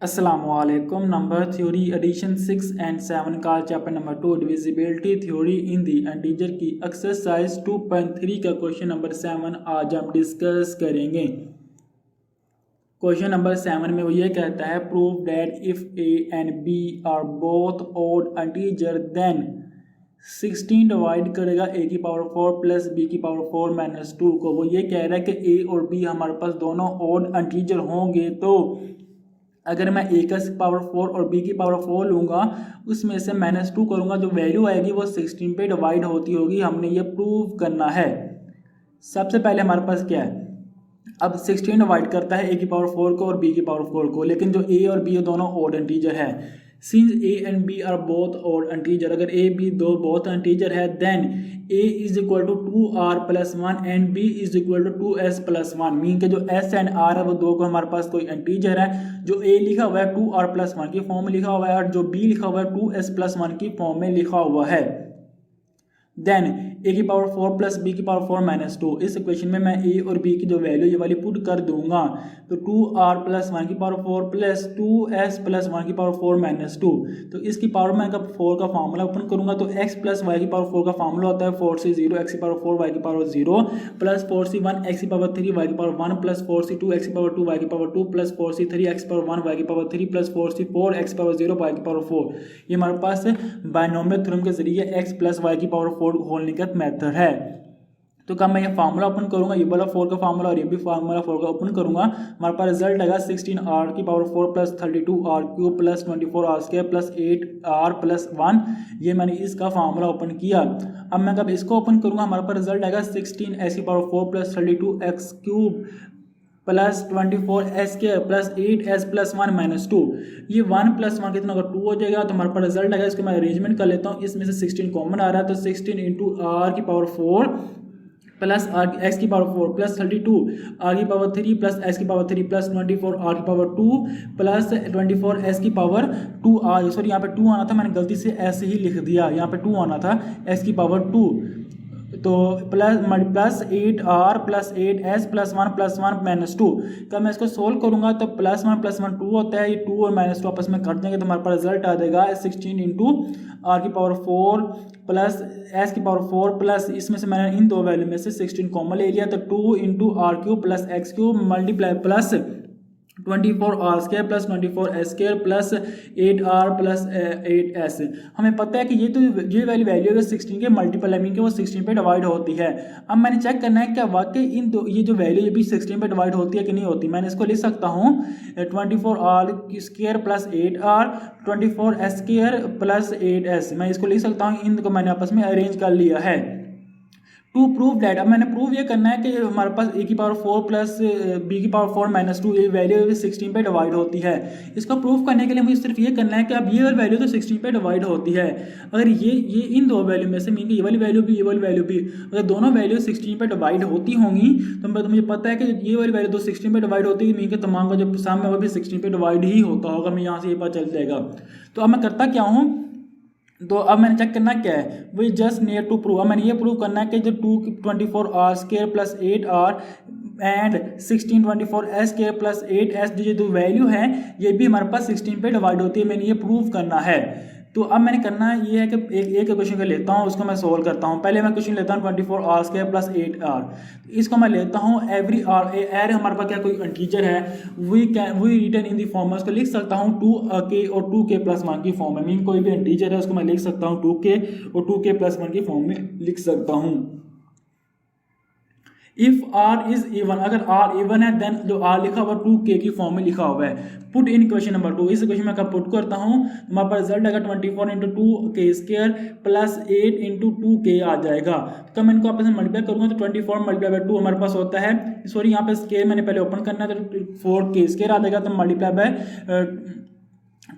Assalamualaikum. Number theory edition 6 and 7 का chapter number 2 divisibility theory in the integer की exercise 2.3 का question number 7 आज हम डिस्कस करेंगे। क्वेश्चन नंबर 7 में वो ये कहता है prove that if a and b are both odd integer then 16 divide करेगा a की पावर 4 प्लस b की पावर 4 माइनस 2 को। वो ये कह रहा है कि a और b हमारे पास दोनों ऑड इंटीजर होंगे, तो अगर मैं a का पावर 4 और b की पावर 4 लूँगा उसमें से माइनस 2 करूँगा, जो वैल्यू आएगी वो 16 पे डिवाइड होती होगी। हमने ये प्रूव करना है। सबसे पहले हमारे पास क्या है, अब 16 डिवाइड करता है a की पावर 4 को और b की पावर 4 को, लेकिन जो a और b दोनों ऑड इंटीजर है। Since a and b are both odd integer, अगर a b दो बोथ इंटीजर है then a is equal to 2r plus 1 and b is equal to 2s plus 1। Mean के जो s and r है वो दो को हमारे पास कोई इंटीजर है। जो a लिखा हुआ है 2r प्लस 1 की फॉर्म में लिखा हुआ है और जो b लिखा हुआ है 2s प्लस 1 की फॉर्म में लिखा हुआ है। देन a की पावर 4 प्लस b की पावर 4 माइनस 2, इस इक्वेशन में मैं a और b की जो वैल्यू ये वाली पुट कर दूंगा, तो 2r प्लस 1 की पावर 4 प्लस 2s प्लस 1 की पावर 4 माइनस 2। तो इसकी पावर में अगर 4 का फार्मूला ओपन करूंगा तो x प्लस वाई की पावर 4 का फार्मूला होता है 4c 0 x की पावर 4 y की पावर 0 प्लस 4c 1 x की पावर 3 y की पावर 1 प्लस 4c 2 x की पावर 2 y की पावर 2 प्लस 4c 3 x की पावर 1 y की पावर 3 प्लस 4c 4 x की पावर 0 y की पावर 4। ये हमारे पास बायनोमियल थ्योरम के जरिए x प्लस वाई की पावर 4 होने का मेथड है। तो कब मैं ये फार्मूला ओपन करूंगा, ये वाला 4 का फार्मूला और ये भी फार्मूला 4 का ओपन करूंगा, हमारे पास रिजल्ट आएगा 16r की power 4 plus 32r cube plus 24r square plus 8r plus 1। ये मैंने इसका फार्मूला ओपन किया। अब मैं कब इसको ओपन करूंगा हमारे पास रिजल्ट आएगा 16s की power 4 plus 32x cube plus 24s square plus 8s plus 1 minus 2। ये 1 प्लस 1 कितना होगा 2 हो जाएगा, तो हमारे पास रिजल्ट आएगा। इसको मैं अरेंजमेंट कर लेता हूँ। इसमें से 16 कॉमन आ रहा है, तो 16 इंटू r की पावर 4 प्लस x की पावर 4 प्लस 32 r की पावर 3 प्लस s की पावर 3 प्लस 24 r की पावर 2 प्लस 24 s की पावर 2 r, सॉरी यहाँ पे 2 आना था, मैंने गलती से s ही लिख दिया, यहाँ पे 2 आना था, s की पावर 2, तो plus 8r plus 8s plus 1 minus 2। कब मैं इसको सोल्व करूंगा तो प्लस 1 2 होता है, ये 2 और माइनस 2 आपस में कट देंगे तो हमारे पास रिजल्ट आ जाएगा 16 इंटू r की पावर 4 प्लस s की पावर 4 प्लस इसमें से मैंने इन दो वैल्यू में से 16 कॉमन ले लिया, तो 2 into r cube plus x cube multiply plus 24r square plus 24s square plus 8r plus 8s। हमें पता है कि ये तो ये वैल्यू है 16 के मल्टीपल है, मीन कि वो 16 पे डिवाइड होती है। अब मैंने चेक करना है क्या वाकई इन दो ये जो वैल्यू ये भी 16 पे डिवाइड होती है कि नहीं होती। मैंने इसको लिख सकता हूँ 24r square plus 8r 24s square plus 8s। मैं इसको लिख सकता हूँ, इनको मैंने आपस में अरेंज कर लिया है। टू प्रूव दैट, अब मैंने प्रूव ये करना है कि हमारे पास a की पावर 4 प्लस b की पावर 4 माइनस 2 ये वैल्यू 16 पे डिवाइड होती है। इसको प्रूव करने के लिए मुझे सिर्फ ये करना है कि अब ये वाली वैल्यू तो 16 पे डिवाइड होती है। अगर ये इन दो वैल्यू में से मीन कि ये वाली वैल्यू भी ये वाली वैल्यू भी अगर दोनों वैल्यू 16 पे डिवाइड होती होंगी तो मुझे पता है कि ये वाली वैल्यू तो 16 पे डिवाइड होती है, मीन के तमाम का जो सामने वो भी 16 पे डिवाइड ही होता होगा। मैं यहाँ से ये पता चल जाएगा। तो अब मैं करता क्या हूँ, तो अब मैंने चेक करना क्या है, we just near to prove. अब मैंने ये प्रूव करना है कि जो 24r square plus 8r and 16 24s square plus 8s जो ये दो वैल्यू है ये भी हमारे पास 16 पे डिवाइड होती है। मैंने ये प्रूव करना है। तो अब मैंने करना ये है कि एक क्वेश्चन को लेता हूँ, उसको मैं सोल्व करता हूँ। पहले मैं क्वेश्चन लेता हूँ 24r स्क्वायर प्लस 8r, इसको मैं लेता हूँ एवरी r हमारे पास क्या कोई इंटीजर है, we return in the form, उसको लिख सकता हूँ 2k और 2k प्लस 1 की फॉर्म में। मीन कोई भी इंटीजर है उसको मैं लिख सकता हूँ 2k और 2k प्लस 1 की फॉर्म में लिख सकता हूँ। इफ r इज इवन, अगर r इवन है देन जो r लिखा हुआ 2k की फॉर्म में लिखा हुआ है। पुट इन क्वेश्चन नंबर 2, इस क्वेश्चन में मैं पुट करता हूँ, हमारे पास रिजल्ट आएगा 24 into 2k square plus 8 into 2k आ जाएगा। तो मैं इनको आपस में मल्टीप्लाई करूंगा तो 24 मल्टीप्लाई बाय 2 हमारे पास होता है, सॉरी यहाँ पे स्क्वायर मैंने पहले ओपन करना है तो 4k स्क्वायर आ जाएगा, तो multiply by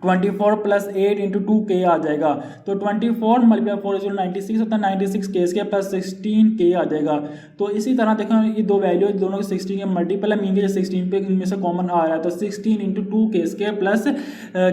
24 plus 8 into 2k आ जाएगा। तो 24 मल्टीप्लाई 4 इज 96 होता है, 96k स्क्वायर प्लस 16k आ जाएगा। तो इसी तरह देखो ये दो वैल्यू दोनों के 16 के मल्टीपल है, मीन के 16 पे इनमें से कॉमन आ रहा है, तो 16 into 2k square plus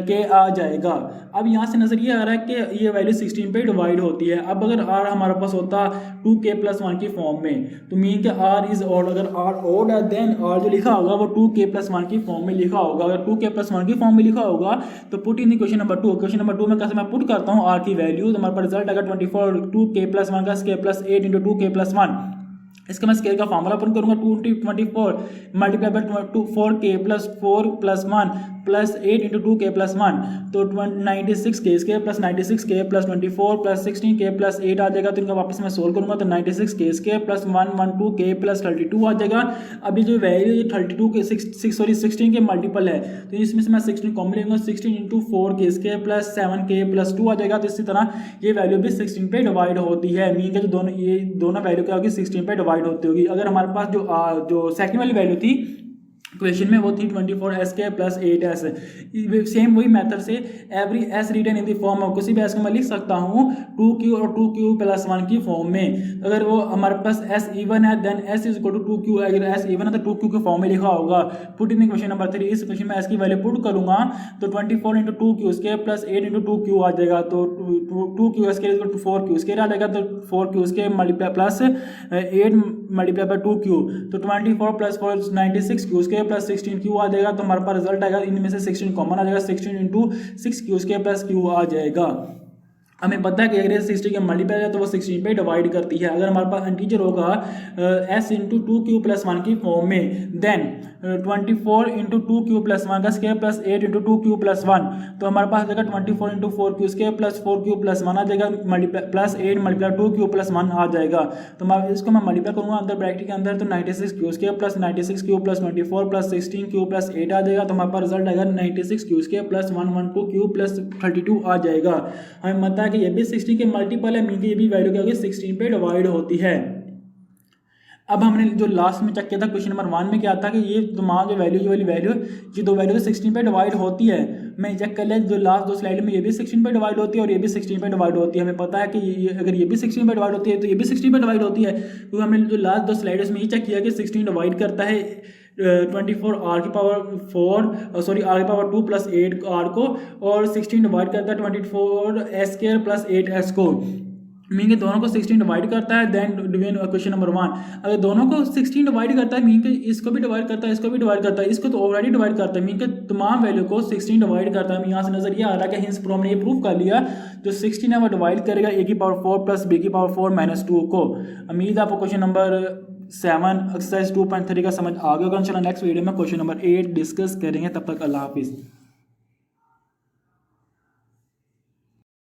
k आ जाएगा। अब यहाँ से नजर ये आ रहा है कि ये वैल्यू 16 पे डिवाइड होती है। अब अगर r हमारे पास होता 2k+1 की फॉर्म में, तो मीन कि r इज ऑड, अगर r ऑड है देन r जो लिखा होगा वो 2k+1 की फॉर्म में लिखा होगा। अगर 2k+1 की फॉर्म में लिखा होगा तो put in question number 2। Question number 2 में कैसे मैं पुट करता हूँ r की वैल्यू, तो हमारे पास रिजल्ट आएगा 24 2k+1 का स्क्वायर प्लस 8 इंटू 2k+1। इसका मैं स्केल का फार्मूला पुट करूंगा 24 multiply by 4k plus 4 plus 1 plus 8 into 2k plus 1, तो 96k square plus 96k plus 24 plus 16k plus 8 आ जाएगा। तो इनका वापस मैं सोल्व करूंगा तो 96k square plus 112k plus 32 आ जाएगा। अभी जो वैल्यू 32 के 16 के मल्टीपल है, तो इसमें से मैं 16 कॉमन लेंगे, 16 into 4k square plus 7k plus 2 आ जाएगा। तो इसी तरह ये वैल्यू भी 16 पे डिवाइड होती है। मीन के जो ये दोनों वैल्यू क्या होगी 16 पे डिवाइड होती होगी। अगर हमारे पास जो सेकंड वाली वैल्यू थी क्वेश्चन में वो थी 24s प्लस 8s, सेम वही मेथड से every s written in the form of, किसी भी s को मैं लिख सकता हूँ 2q और 2q+1 की फॉर्म में। अगर वो हमारे पास s इवन है then s is equal to 2q, अगर s इवन है तो 2q के फॉर्म में लिखा होगा। पुट इन क्वेश्चन नंबर 3, इस क्वेश्चन में s की वैल्यू पुट करूंगा तो 24 into 2q square plus 8 into 2q आ जाएगा। तो 2q square equal to 4q square आ जाएगा, तो 4q square multiply plus 8 multiply by 2q, तो 24 plus 4 96q square plus 16q आ जाएगा। तो हमारे पास रिजल्ट आएगा, इनमें से 16 कॉमन आ जाएगा, 16 into 6q square plus q आ जाएगा। हमें पता है कि अगर 60 के मल्टीप्लाई है तो वो 16 पे डिवाइड करती है। अगर हमारे पास इंटीजर होगा s इंटू 2q+1 की फॉर्म में, देन 24 इंटू 2q+1 का स्क्वायर प्लस 8 इंटू 2q+1, तो हमारे पास आ जाएगा 24 into 4q square plus 4q+1 आ जाएगा, प्लस 8 मल्टीप्लाई 2q+1 आ जाएगा। तो मैं इसको मैं मल्टीप्लाई करूँगा अंदर ब्रैकेट के अंदर, तो 96q square plus 96q plus 24 plus 16q plus 8 आ जाएगा। तो हमारे पास रिजल्ट आएगा 96q square plus 112q plus 32 आ जाएगा। हमें पता है कि ये भी 16 के मल्टीपल है, मीन कि ये भी वैल्यू क्या होगी 16 पे डिवाइड होती है। अब हमने जो लास्ट में चेक किया था क्वेश्चन नंबर 1 में क्या था कि ये तमाम जो वैल्यू, ये वाली वैल्यू, ये दो वैल्यू 16 पे डिवाइड होती है। मैं चेक कर लिया जो लास्ट दो स्लाइड में ये भी 16 पे डिवाइड होती है और ये भी 16 पे डिवाइड होती है। हमें पता है कि अगर ये भी 16 पे डिवाइड होती है तो ये भी 16 पे डिवाइड होती है, क्योंकि हमने जो लास्ट दो स्लाइड में ये चेक किया कि 16 डिवाइड करता है 24 r की पावर 4 सॉरी r की पावर 2 प्लस 8 r को, और 16 डिवाइड करता है 24 s स्क्वायर प्लस 8s को। मीन के दोनों को 16 डिवाइड करता है। देन डिवीजन क्वेश्चन नंबर 1, अगर दोनों को 16 डिवाइड करता है, मीन के इसको भी डिवाइड करता है, इसको भी डिवाइड करता है, इसको तो ऑलरेडी डिवाइड करता है, मीन के तमाम वैल्यू को 16 डिवाइड करता है। यहाँ से नजर ये आ रहा है कि हिंस प्रो हमने ये प्रूव कर लिया, जो 16 है वो डिवाइड करेगा a की पावर 4 प्लस b की पावर 4 माइनस 2 को। उम्मीद है आपको क्वेश्चन नंबर 7 एक्सरसाइज 2.3 का समझ आ गया होगा। चलो नेक्स्ट वीडियो में क्वेश्चन नंबर 8 डिस्कस करेंगे। तब तक अल्लाह हाफिज़।